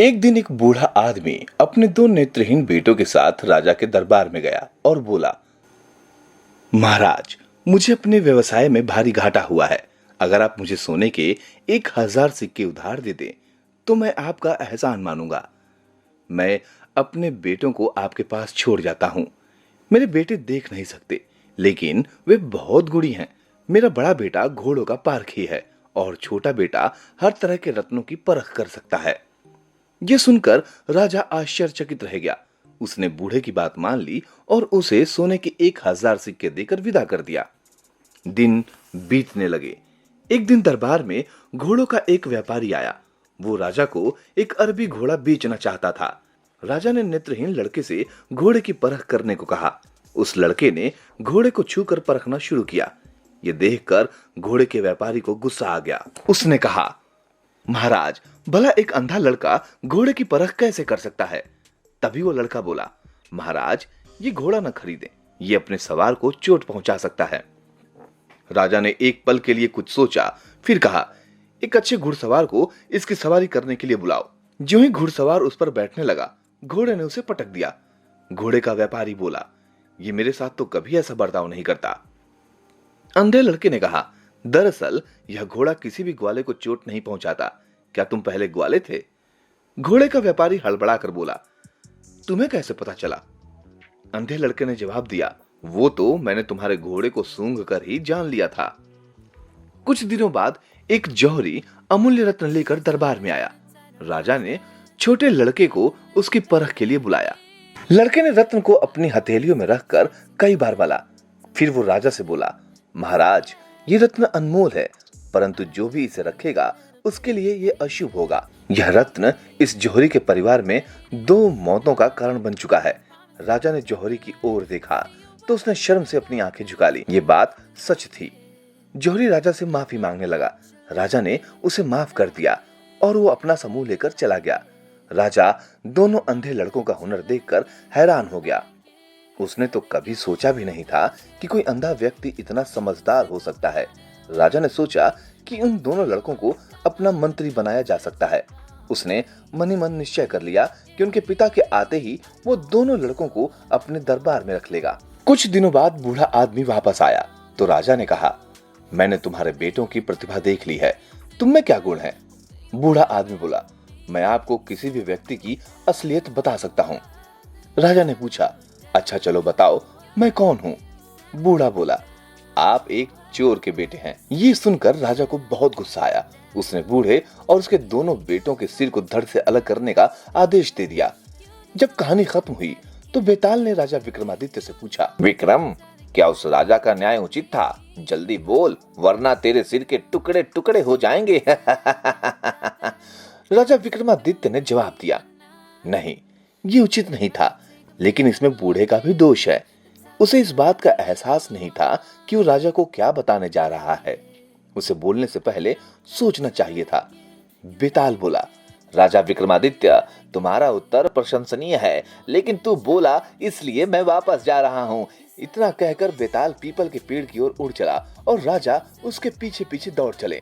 एक दिन एक बूढ़ा आदमी अपने दो नेत्रहीन बेटों के साथ राजा के दरबार में गया और बोला, महाराज, मुझे अपने व्यवसाय में भारी घाटा हुआ है। अगर आप मुझे सोने के 1000 सिक्के उधार दे दें तो मैं आपका एहसान मानूंगा। मैं अपने बेटों को आपके पास छोड़ जाता हूं। मेरे बेटे देख नहीं सकते, लेकिन वे बहुत गुणी हैं। मेरा बड़ा बेटा घोड़ों का पारखी है और छोटा बेटा हर तरह के रत्नों की परख कर सकता है। यह सुनकर राजा आश्चर्यचकित रह गया। उसने बूढ़े की बात मान ली और उसे सोने के 1000 सिक्के देकर विदा कर दिया। दिन बीतने लगे। एक दिन दरबार में घोड़ों का एक व्यापारी आया। वो राजा को एक अरबी घोड़ा बेचना चाहता था। राजा ने नेत्रहीन लड़के से घोड़े की परख करने को कहा। उस लड़के ने घोड़े को छूकर परखना शुरू किया। यह देखकर घोड़े के व्यापारी को गुस्सा आ गया। उसने कहा, महाराज, भला एक अंधा लड़का घोड़े की परख कैसे कर सकता है? तभी वो लड़का बोला, महाराज, ये घोड़ा न खरीदें, ये अपने सवार को चोट पहुंचा सकता है। राजा ने एक पल के लिए कुछ सोचा, फिर कहा, एक अच्छे घुड़सवार को इसकी सवारी करने के लिए बुलाओ। ज्यों ही घुड़सवार उस पर बैठने लगा, घोड़े ने उसे पटक दिया। घोड़े का व्यापारी बोला, ये मेरे साथ तो कभी ऐसा बर्ताव नहीं करता। अंधे लड़के ने कहा, दरअसल यह घोड़ा किसी भी ग्वाले को चोट नहीं पहुंचाता। क्या तुम पहले ग्वाले थे? घोड़े का व्यापारी हड़बड़ा कर बोला, तुम्हें कैसे पता चला? अंधे लड़के ने जवाब दिया, वो तो मैंने तुम्हारे घोड़े को सूंघ कर ही जान लिया था। कुछ दिनों बाद एक जौहरी अमूल्य रत्न लेकर दरबार में आया। राजा ने छोटे लड़के को उसकी परख के लिए बुलाया। लड़के ने रत्न को अपनी हथेलियों में रखकर कई बार मला। फिर वो राजा से बोला, महाराज, ये रत्न अनमोल है, परंतु जो भी इसे रखेगा उसके लिए ये अशुभ होगा। यह रत्न इस जौहरी के परिवार में 2 मौतों का कारण बन चुका है। राजा ने जौहरी की ओर देखा तो उसने शर्म से अपनी आंखें झुका ली। ये बात सच थी। जौहरी राजा से माफी मांगने लगा। राजा ने उसे माफ कर दिया और वो अपना समूह लेकर चला गया। राजा दोनों अंधे लड़कों का हुनर देखकर हैरान हो गया। उसने तो कभी सोचा भी नहीं था कि कोई अंधा व्यक्ति इतना समझदार हो सकता है। राजा ने सोचा कि उन दोनों लड़कों को अपना मंत्री बनाया जा सकता है। उसने मन ही मन निश्चय कर लिया कि उनके पिता के आते ही वो दोनों लड़कों को अपने दरबार में रख लेगा। कुछ दिनों बाद बूढ़ा आदमी वापस आया तो राजा ने कहा, मैंने तुम्हारे बेटों की प्रतिभा देख ली है, तुम में क्या गुण है? बूढ़ा आदमी बोला, मैं आपको किसी भी व्यक्ति की असलियत बता सकता हूँ। राजा ने पूछा, अच्छा चलो बताओ, मैं कौन हूँ? बूढ़ा बोला, आप एक चोर के बेटे हैं। ये सुनकर राजा को बहुत गुस्सा आया। उसने बूढ़े और उसके दोनों बेटों के सिर को धड़ से अलग करने का आदेश दे दिया। जब कहानी खत्म हुई तो बेताल ने राजा विक्रमादित्य से पूछा, विक्रम, क्या उस राजा का न्याय उचित था? जल्दी बोल, वरना तेरे सिर के टुकड़े टुकड़े हो जाएंगे। राजा विक्रमादित्य ने जवाब दिया, नहीं, ये उचित नहीं था, लेकिन इसमें बूढ़े का भी दोष है। उसे इस बात का एहसास नहीं था कि वो राजा को क्या बताने जा रहा है। उसे बोलने से पहले सोचना चाहिए था। बेताल बोला, राजा विक्रमादित्य, तुम्हारा उत्तर प्रशंसनीय है, लेकिन तू बोला इसलिए मैं वापस जा रहा हूँ। इतना कहकर बेताल पीपल के पेड़ की ओर उड़ चला और राजा उसके पीछे पीछे दौड़ चले।